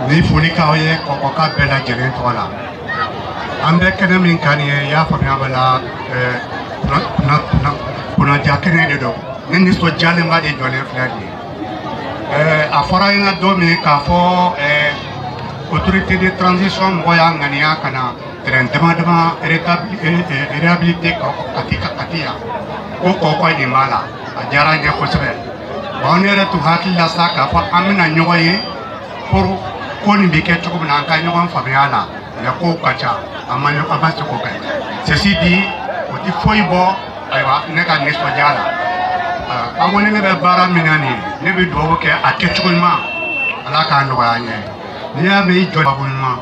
ni foli k'aw ye k'aw ka bɛɛ lajɛlen tɔgɔ la an bɛ kɛnɛ min kan nin ye i y'a faamuya bala kunnadiya kɛnɛ de don ne nisɔndiyalenba de jɔlen filɛ nin ye a fɔra an ɲɛna don min k'a fɔ autorité de transition mɔgɔ y'a ŋaniya ka na terrain dama dama réhabilité kati yan ko kɔkɔ nin b'a la a diyara an ye kosɛbɛ wa ne yɛrɛ tun hakili la sa k'a fɔ an bɛna ɲɔgɔn ye pour ko nin bɛ kɛ cogo min na an ka ɲɔgɔn faamuya la mais kow ka ca an ma se k'o kɛ ceci dit o tɛ foyi bɔ ayiwa ne ka nisɔndiya la an ko ni ne bɛ baara min na nin ye ne bɛ dugawu kɛ a kɛcogo ɲuman ala k'a nɔgɔya an ye n'i y'a mɛn i jɔ sababu ɲuman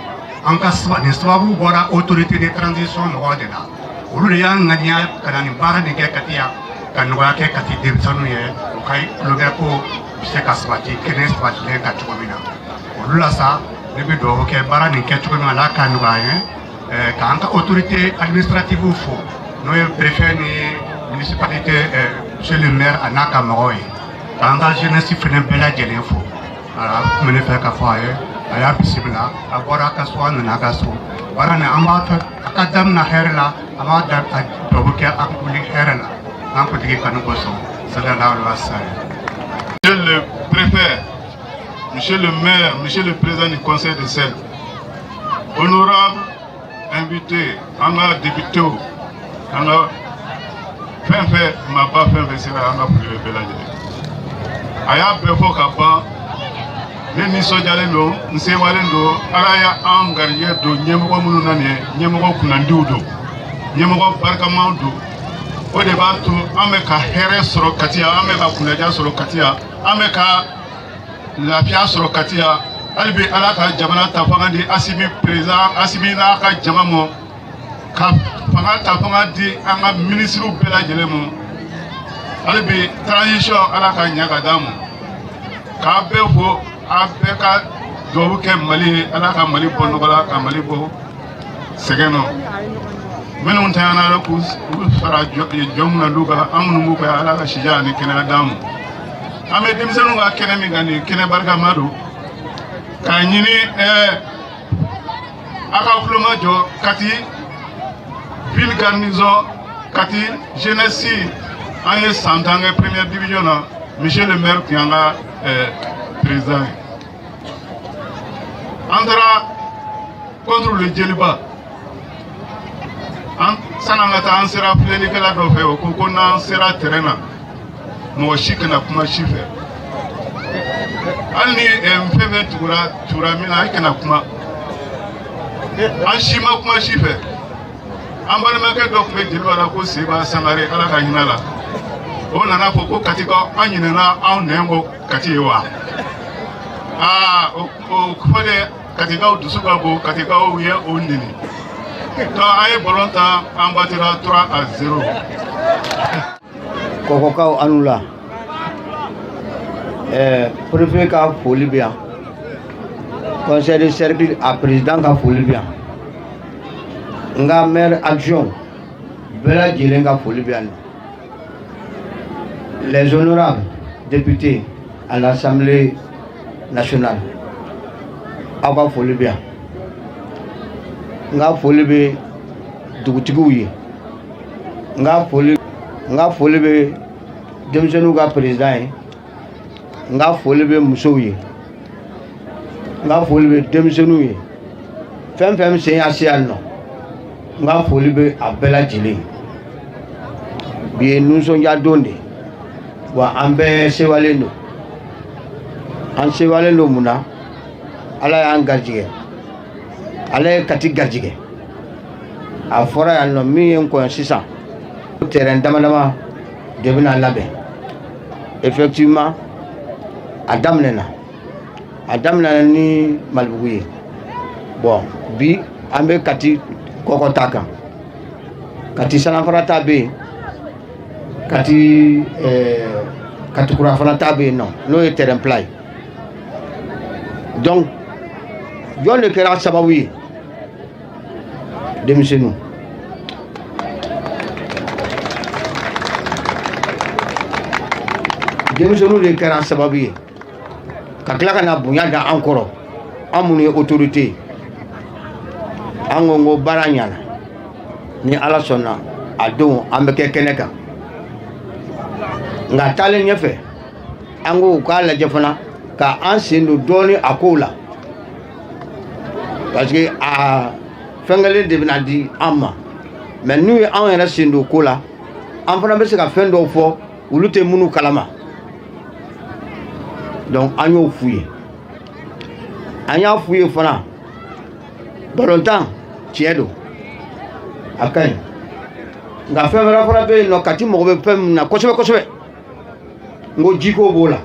an ka nin sababu bɔra autorité de transition mɔgɔw de la olu de y'an ŋaniya ka na nin baara nin kɛ Kati yan ka nɔgɔya kɛ Kati denmisɛnninw ye u ka kulobɛ ko bɛ se ka sabati kɛnɛ sabatilen ka cogo min na olu la sa ne bɛ dugawu kɛ baara nin kɛcogo min ala k'a nɔgɔya an ye k'an ka autorité administrative fo n'o ye préfet ni municipalité monsieur le maire a n'a ka mɔgɔw ye k'an ka jeunesse fana bɛɛ lajɛlen fo ala kun bɛ ne fɛ ka fɔ a ye a y'a bisimila a bɔra a ka so a nana a ka so baara nin an b'a fɛ a ka daminɛ hɛrɛ la a b'a dugawu kɛ a wuli hɛrɛ la an kuntigi kanu kosɔn sallallahu alaihi wa sallam. Monsieur le préfet, monsieur le maire, monsieur le président du conseil de Sel, honorable invité, an ka député, an ka fɛn fɛn maba fɛn fɛn sera an ka foli bɛɛ lajɛlen. A y'a bɛɛ fɔ ka ban, ne nisɔndiyalen don, n sewalen don, ala y'an garijɛgɛ don ɲɛmɔgɔ minnu na nin ye, ɲɛmɔgɔ kunnandiw don, ɲɛmɔgɔ barikamaw don. O de b'a to an bɛ ka hɛrɛ sɔrɔ Kati yan, an bɛ ka kunnadiya sɔrɔ Kati yan, an bɛ ka lafiya sɔrɔ Kati yan. Hali bi ala ka jamana ta fanga di Asimi président Asimi n'a ka jama ma ka fanga ta fanga di an ka ministres bɛɛ lajɛlen ma. Hali bi transition ala ka ɲɛ ka d'a ma k'a bɛɛ fo a bɛɛ ka dugawu kɛ Mali ye ala ka Mali bɔ nɔgɔ la ka Mali bɔ sɛgɛn na. minnu tanyana la k'u fara jɔn mun na du kan an minnu b'u kɛ ala ka sija ani kɛnɛya d'an ma. An bɛ denmisɛnninw ka kɛnɛ min kan nin kɛnɛ barikama don k'a ɲini a ka kuloma jɔ Kati ville garnison Kati jeunesse an ye san 10 kɛ première division na monsieur le maire tun y'an ka président ye. An taara contre le jeliba san'an ka taa an sera filɛlikɛla dɔ fɛ o ko n'an sera terrain na mɔgɔ si kana kuma si fɛ hali ni fɛn fɛn tugura min na a kana kuma an si ma kuma si fɛ. An balimakɛ dɔ tun bɛ jeliba la ko Seba Sangare ala ka hinɛ la o nana fɔ ko Katikaw an ɲinɛna anw nɛn ko Kati ye wa o fɔ de Katikaw dusu ka bon Katikaw ye o neni. Donc an ye ballon ta an batira 3-0. Kɔkɔkaw anu la préfet ka foli bɛ yan conseil de cercle a président ka foli bɛ yan n ka maire action bɛɛ lajɛlen ka foli bɛ yan les honorables députés à l'Assemblée nationale aw ka foli bɛ yan n ka foli bɛ dugutigiw ye n ka foli bɛ denmisɛnninw ka président ye n ka foli bɛ musow ye n ka foli bɛ denmisɛnninw ye fɛn fɛn sen y'a se yan nɔ n ka foli bɛ a bɛɛ lajɛlen bi ye nisɔndiya don de wa an bɛɛ sewalen don an sewalen don mun na ala y'an garijɛgɛ ala ye Kati garijɛgɛ a fɔra yan nɔ min ye n kɔn sisan terrain dama dama de bɛna labɛn effectivement a daminɛna ni Malibugu ye bon bi an bɛ Kati kɔkɔ ta kan Kati sanafara ta bɛ yen Kati kura fana ta bɛ yen nɔ n'o ye terrain plat ye donc jɔn de kɛra sababu ye denmisɛnninw de kɛra sababu ye ka tila ka na bonya da an kɔrɔ amuni autorité angongo baranyana ni ala sonna adon ambeke keneka nga talen yefe ango ka la jefana ka ansindo doni akola parce que a fengale de binadi amma mais nous en era sindo kola en fana be se ka fendo fo ulute munu kalama donc anyo fouye anya fouye fana bolontan tiedo akai nga femera fana be no kati mo be fem na kosobe ngo jiko bola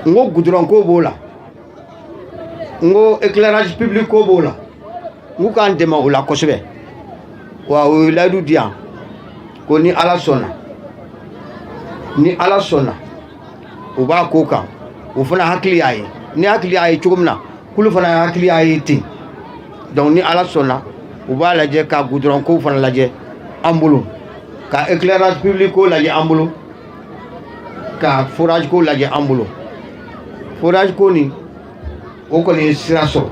ngo goudron ko bola ngo éclairage public ko bola ngo kan dema ola kosobe wa o la du dia ko ni ala sonna o ba ko kan o fana hakli ayi ni hakli ayi chugumna kulu fana hakli ayi tin donc ni ala sonna o ba la je ka goudron ko fana la je ambulu ka éclairage public ko la je ambulu ka forage ko la je ambulu forage ko ni o ko ni siraso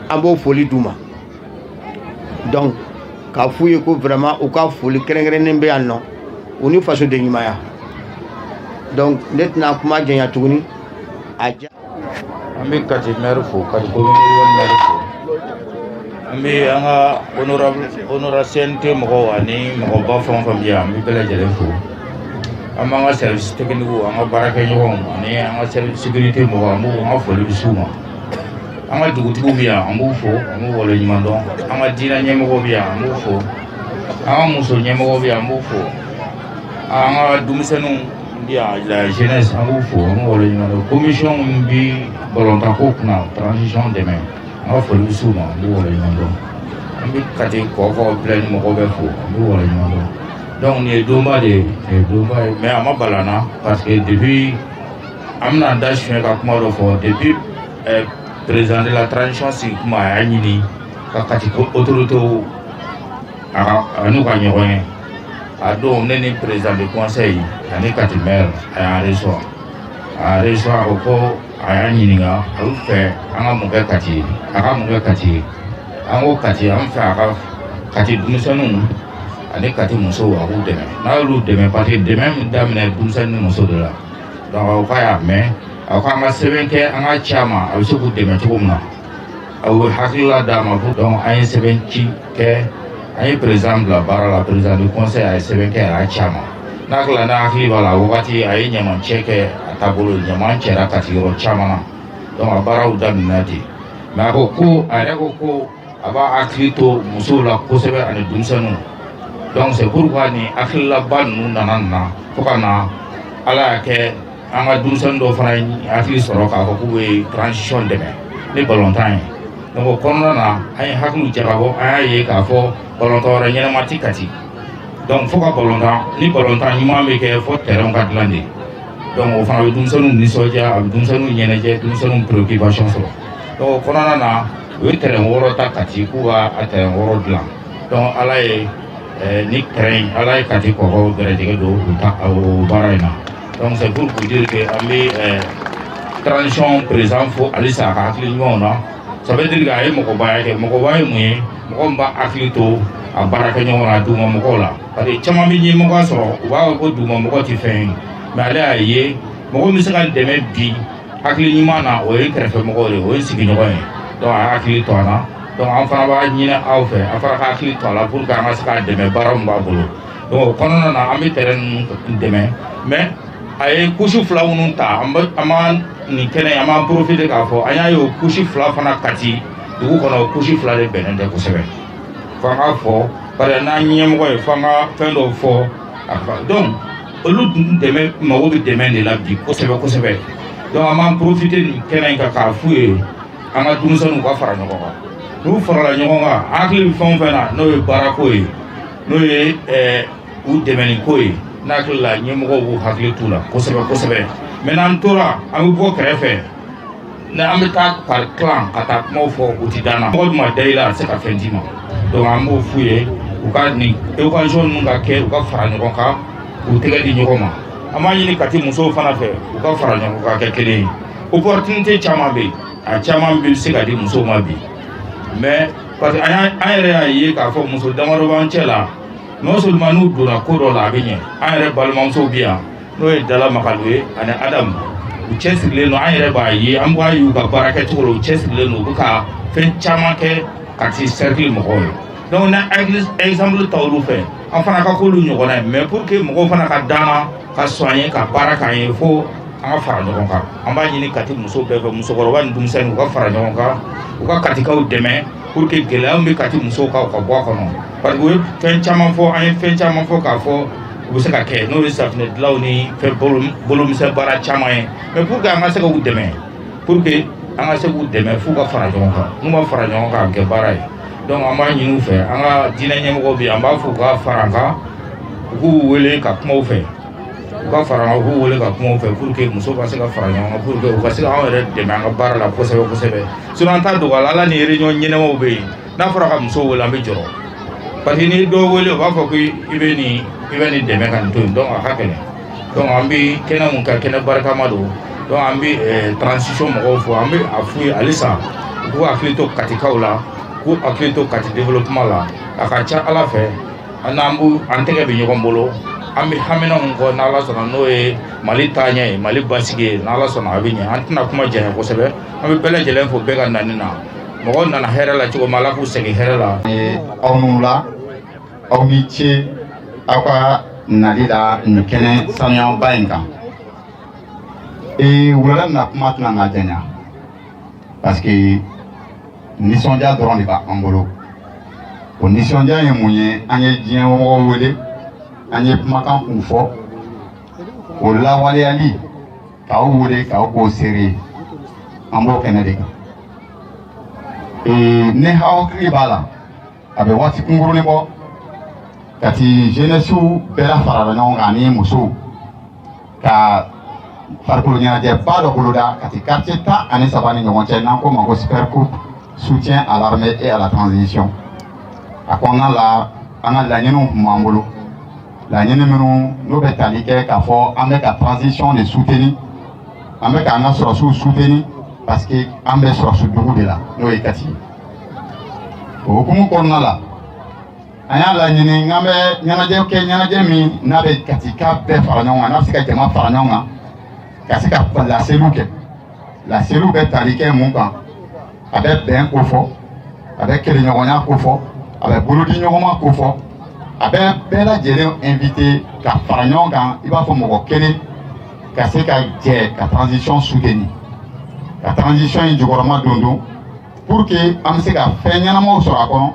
abo foli duma donc ka fuye ko vraiment o ka foli kerengere be anno oni faso de nyimaya donc netna kuma jenya tuguni aja ambi kati maire fo kati commune maire fo ambi anga honorable CNT mo wani mo ba fon biya ambi bela jere fo amanga service technique anga baraka nyom ani anga service sécurité mo wa mo anga fo le suma anga dugutugu biya ambu fo amu wala nyimando anga dina nyemo biya ambu fo anga muso nyemo biya ambu fo anga dumisenu dia la jeunesse ambu fo amu wala nyimando commission bi volontaire ko kuna transition demain anga fo le suma ambu wala nyimando ambi kati ko plein mo ko be fo ambu wala nyimando donc ni doma mais ama balana parce que depuis amna dash ka kuma do fo depuis président de la transition si kuma anyini kakati autorité anu ka nyoye ado neni président du conseil ani kati maire a reso ko anyini nga au fait anga muga kati ango kati am fa kati dumisanu ani kati muso wa u deme na lu deme parce que deme damne dumisanu muso de la donc fa ya mais anga sebenke anga chama abisu deme tugumna au hakila dama donc ay sebenki ke ay président la bara la président du conseil ay sebenke a chama nakla na hakili bala wakati ay nyaman cheke atabulu nyaman chera kati ro chama na donc bara u damnati ma ko aba aklito musula kosebe ani dumisanu donc c'est pourquoi ni akila banu nanana fokana ala ke anga dumisanu do fana akili soro ka ko be transition deme ni volontaire donc kono ay haklu jababo ay ka fo volontaire nyana matikati donc foka volontaire ni mambe ke fo terrain kadlande donc o fana dumisanu ni soja dumisanu nyene je dumisanu préoccupation so donc kono we terrain woro takati kuwa terrain woro blanc donc ala ni terrain ala kati ko derejege do ta o baraina donc c'est pour vous dire que ambi transition présent faut aller ça akli ngona ça veut dire que ay moko baye moko mba akli to a baraka nyona duma moko la parce que chama mi ni moko so wa ko duma moko ti fen mais ala aye moko mi saka deme bi akli ni mana o e krefe moko le o sigi nyoy donc akli to na donc enfin ba nyina aw fe afara akli to la pour ka ma saka deme baram ba bolo donc kono na ambi terrain deme mais ay kushi fla ununta ama ni kene ama profiter ka fo anya yo kushi fla fana kati du ko no kushi fla de benende ko sebe fanga fo para na nyem ko fanga fendo fo donc olu deme mawo bi demande la bi ko sebe donc ama profiter ni kene ka fuye anga dumusanu ka fara nyoko ka nu fara la nyoko ka akli fon fena no e barako e no e u demeni ko e nakla nyemgo bu hakli tula ko sebe menan tora amu bo krefe na amita par clan kata mo fo utidana mod ma daila se ka fendima donc amu fuye u ka ni e ko jon nga ke u ka fara nyoko ka u tega di nyoko ma amani ni kati muso fana fe u ka fara nyoko ka ke kele opportunité caman bɛ yen a caman bɛ se ka di musow ma bi mais parce que an yɛrɛ y'a ye k'a fɔ muso damadɔ b'an cɛ la non seulement n'u donna ko dɔ la a bɛ ɲɛ an yɛrɛ balimamusow bɛ yan n'o ye Dala Makalu ye ani Adamu u cɛsirilen don an yɛrɛ b'a ye an b'a ye u ka baara kɛcogo la u cɛsirilen don u bɛ ka fɛn caman kɛ ka ti cercle mɔgɔw ye donc na exemple ta olu fɛ an fana ka k'olu ɲɔgɔnna ye mais pour que mɔgɔw fana ka d'an ka sɔn an ye ka baara k'an ye fo an ka fara ɲɔgɔn kan an b'a ɲini Kati muso bɛɛ fɛ musokɔrɔba ni denmisɛnnin u ka fara ɲɔgɔn kan u ka Katikaw dɛmɛ pour que gɛlɛya min bɛ Kati musow kan u ka bɔ a kɔnɔ parce que u ye fɛn caman fɔ an ye fɛn caman fɔ k'a fɔ u bɛ se ka kɛ n'o ye safinɛ dilanw ni fɛn bolomisɛn baara caman ye mais pour que an ka se k'u dɛmɛ pour que an ka se k'u dɛmɛ f'u ka fara ɲɔgɔn kan n'u ma fara ɲɔgɔn kan a bɛ kɛ baara ye donc an b'a ɲini u fɛ an ka diinɛ ɲɛmɔgɔw bɛ yen an b'a fɔ u ka fara an kan u k'u wele ka kuma u fɛ u ka fara an kan u k'u wele ka kuma u fɛ pour que musow ka se ka fara ɲɔgɔn kan pour que u ka se ka anw yɛrɛ dɛmɛ an ka baara la kosɛbɛ kosɛbɛ sinon an t'a dɔgɔya ala ni réunion ɲɛnɛmaw bɛ yen n'a fɔra ka musow wele an bɛ jɔrɔ parce que ni dɔw wele u b'a fɔ ko i bɛ nin dɛmɛ ka nin to yen donc a ka gɛlɛn donc an bɛ kɛnɛ mun kɛ kɛnɛ barikama don donc an bɛ transition mɔgɔw fɔ an bɛ a f'u ye halisa u k'u hakili to Katikaw la k'u hakili to Kati développement la a ka ca ala fɛ an tɛgɛ bɛ ɲɔgɔn bolo an bɛ hamina mun kɔ n'ala sɔnna n'o ye Mali taaɲɛ ye Mali basigi ye n'ala sɔnna a bɛ ɲɛ an tɛna kuma janya kosɛbɛ an bɛ bɛɛ lajɛlen fo bɛɛ ka nani na mɔgɔw nana hɛrɛ la cogo min ala k'u segin hɛrɛ la. aw n'u la aw ni ce aw ka nali la nin kɛnɛ sanuyanba in kan wulada na kuma tɛna na janya parce que nisɔndiya dɔrɔn de b'an bolo o nisɔndiya ye mun ye an ye diɲɛ mɔgɔw wele an ye kumakan kun fɔ o lawaleyali k'aw wele k'aw k'o seere an b'o kɛnɛ de kan ne hakili b'a la a bɛ waati kunkurunin bɔ Kati jeunesse bɛɛ la farala ɲɔgɔn kan ani musow ka farikolo ɲɛnajɛba dɔ boloda Kati quartier 13 ni ɲɔgɔn cɛ n'an ko ma ko Supercoupe soutien à l'armée et à la transition a kɔnɔna la an ka laɲiniw tun b'an bolo laɲini minnu n'o bɛ tali kɛ k'a fɔ an bɛ ka transition de soutenir an bɛ k'an ka sɔrɔsiw soutenir parce que an bɛ sɔrɔsi dugu de la n'o ye Kati ye o hukumu kɔnɔna la an y'a laɲini n'an bɛ ɲɛnajɛ kɛ ɲɛnajɛ min n'a bɛ Katika bɛɛ fara ɲɔgɔn kan n'a bɛ se ka jama fara ɲɔgɔn kan ka se ka laseliw kɛ laseliw bɛ tali kɛ mun kan a bɛ bɛn ko fɔ a bɛ kɛlɛɲɔgɔnya ko fɔ a bɛ bolodiɲɔgɔnma ko fɔ a bɛ bɛɛ lajɛlen invité ka fara ɲɔgɔn kan i b'a fɔ mɔgɔ kelen ka se ka jɛ ka transition soutenir ka transition in jukɔrɔma don pour que an bɛ se ka fɛn ɲɛnamaw sɔrɔ a kɔnɔ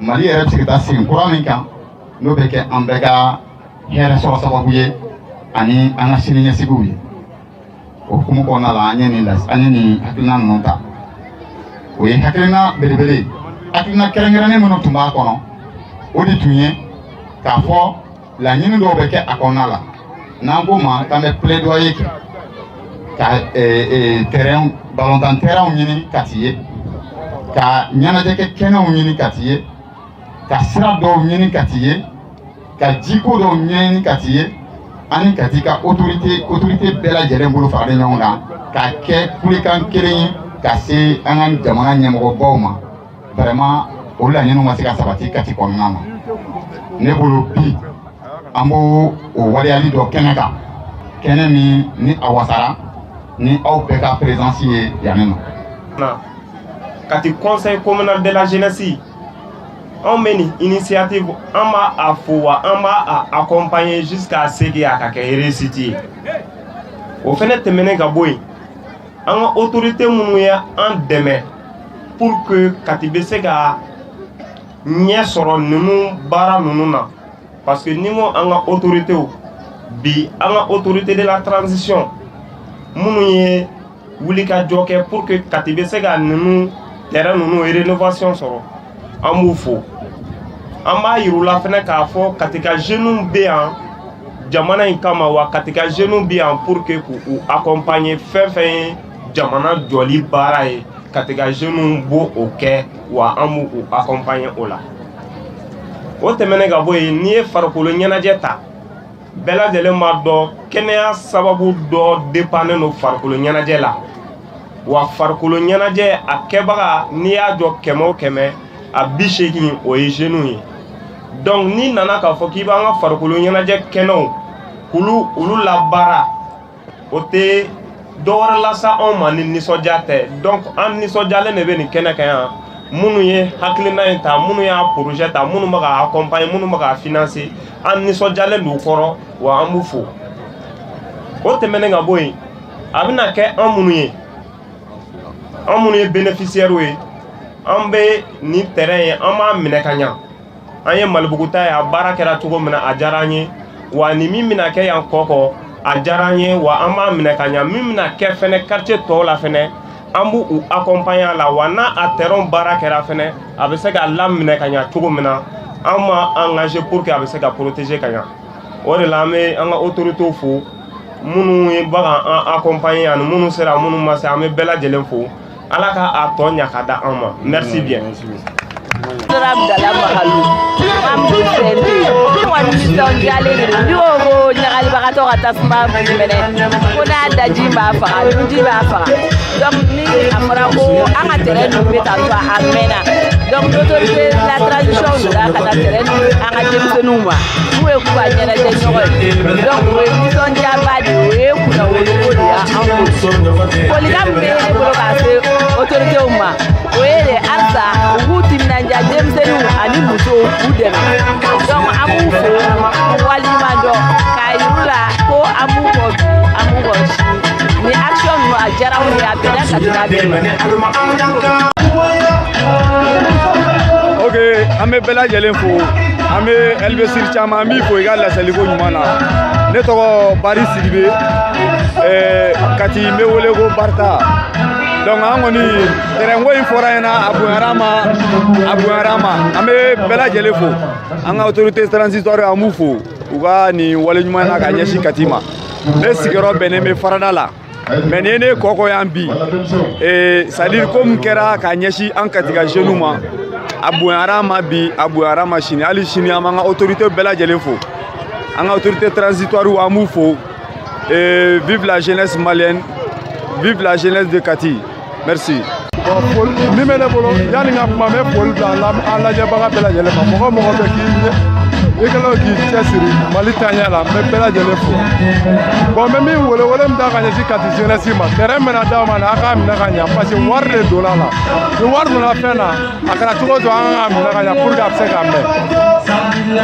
Mali yɛrɛ bɛ se ka taa segin kura min kan n'o bɛ kɛ an bɛɛ ka hɛrɛ sɔrɔ sababu ye ani an ka siniɲɛsigiw ye o hukumu kɔnɔna la an ye nin hakilina ninnu ta o ye hakilina belebele hakilina kɛrɛnkɛrɛnnen minnu tun b'a kɔnɔ o de tun ye k'a fɔ laɲini dɔw bɛ kɛ a kɔnɔna la n'an ko ma k'an bɛ plaidoyer kɛ ka terrain balontan terrainw ɲini Kati ye ka ɲɛnajɛ kɛ kɛnɛw ɲini Kati ye ka sira dɔw ɲini Kati ye ka jiko dɔw ɲini Kati ye ani Kati ka autorité bɛɛ lajɛlen bolo faralen ɲɔgɔn kan ka kɛ kulekan kelen ye ka se an ka jamana ɲɛmɔgɔbaw ma vraiment o laɲiniw ma se ka sabati Kati kɔnɔna na ne bolo bi an b'o waleyali dɔ kɛnɛ kan kɛnɛ min ni a wasara ni aw bɛɛ ka présence ye yanni nɔ. Kati conseil communal de la jeunesse an bɛ nin initiative an b'a a fo wa an b'a a accompagner jusqu'à ce que a ka kɛ réussite ye o fɛnɛ tɛmɛnen ka bɔ yen an ka autorité minnu ye an dɛmɛ pour que Kati bɛ se ka ɲɛ sɔrɔ ninnu baara ninnu na parce que ni ko an ka autorité bi an ka autorité de la transition minnu ye wulikajɔ kɛ pour que Kati bɛ se ka ninnu terrain ninnu rénovation sɔrɔ an b'u fo an b'a yir'u la fɛnɛ k'a fɔ Katika jeunes bɛ yan jamana in kama wa Katika jeunes bɛ yan pour que k'u accompagner fɛn fɛn ye jamana jɔli baara ye Katika jeunes b'o kɛ wa an b'u accompagner o la o tɛmɛnen ka bɔ yen n'i ye farikolo ɲɛnajɛ ta bɛɛ lajɛlen b'a dɔn kɛnɛya sababu dɔ dépanner no farikolo ɲɛnajɛ la wa farikolo ɲɛnajɛ a kɛbaga n'i y'a jɔ 100 o 100 a 80 o ye jeunes ye. Donc ni nana k'a fɔ k'i b'an ka farikolo ɲɛnajɛ kɛnɛw olu labaara o tɛ dɔwɛrɛ lasa anw ma ni nisɔndiya tɛ. Donc an nisɔndiyalen de bɛ nin kɛnɛ kan yan minnu ye hakilina in ta minnu y'a projet ta minnu bɛ k'a accompagner minnu bɛ k'a financer an nisɔndiyalen d'u kɔrɔ wa an b'u fo. O tɛmɛnen ka bɔ yen a bɛna kɛ an minnu ye bénéficiaires ye an bɛ nin terrain ye an b'a minɛ ka ɲa. An ye Malibuguta ye a baara kɛra cogo min na a diyara an ye wa ni min bɛna kɛ yan kɔkɔ a diyara an ye wa an b'a minɛ ka ɲa. Min bɛna kɛ fɛnɛ quartier tɔw la fɛnɛ an b'u accompagner a la wa n'a a terrain baara kɛra fɛnɛ a bɛ se ka laminɛ ka ɲa cogo min na an ma engager pour que a bɛ se ka protéger ka ɲa. O de la an bɛ an ka autorités fo minnu ye baga an accompagner ani minnu sera minnu ma se an bɛ bɛɛ lajɛlen fo Ala ka a tɔ ɲa ka da an ma. Merci bien. Abdallah Mahalou Mamdou Sende wani nisɔndiyalen de don n'i ko ko ɲagalibagatɔ ka tasuma minɛ ko n'a daji b'a faga dunji b'a faga donc ni a fɔra ko an ka terrain ninnu bɛ tan tɔ a mɛnna donc l'autorité la transition donna ka taa terrain ninnu an ka denmisɛnninw ma n'u ye k'u ka ɲɛnajɛ ɲɔgɔn ye donc o ye nisɔndiyaba de o ye kunnawoloko de ye an bolo folikan min bɛ ne bolo ka se autoritéw ma o ye de halisa u k'u timinanja denmisɛnninw ani musow k'u dɛmɛ donc an b'u fo waliɲuman dɔn k'a yir'u la ko an b'u kɔ bi an b'u kɔ sini ni action ninnu a diyara anw ye a bɛnna ka tɛmɛ a bɛɛ ma. Ok, an bɛ bɛɛ lajɛlen fo an bɛ elvesir caman an b'i fo i ka lasaliko ɲuman na ne tɔgɔ Bari Sidibe Kati n bɛ wele ko Barta. Donc an kɔni terrain ko in fɔra ɲɛna a bonyara ma an bɛ bɛɛ lajɛlen fo an ka autorité transitoire an b'u fo u ka nin wale ɲuman na ka ɲɛsin Kati ma. Ne sigiyɔrɔ bɛnnen bɛ Farada la mais ni ne kɔkɔ yan bi c'est à dire ko min kɛra ka ɲɛsin an Katika jeunes ma a bonyara ma bi a bonyara ma sini hali sini an b'an ka autorité bɛɛ lajɛlen fo an ka autorité transitoire an b'u fo vive la jeunesse malienne vive la jeunesse de Kati. Merci. Ni bɛ ne bolo yanni ka kuma n bɛ foli bila an lajɛbaga bɛɛ lajɛlen ma mɔgɔ mɔgɔ bɛ k'i kɛlen k'i cɛsiri Mali taaɲɛ la n bɛ bɛɛ lajɛlen fo bon n bɛ min wele min da ka ɲɛsin Kati jeunesse ma terrain bɛna d'aw ma a k'a minɛ ka ɲa parce que wari de donna la ni wari donna fɛn na a kɛra cogo o cogo an ka minɛ ka ɲa pour que a bɛ se ka mɛn.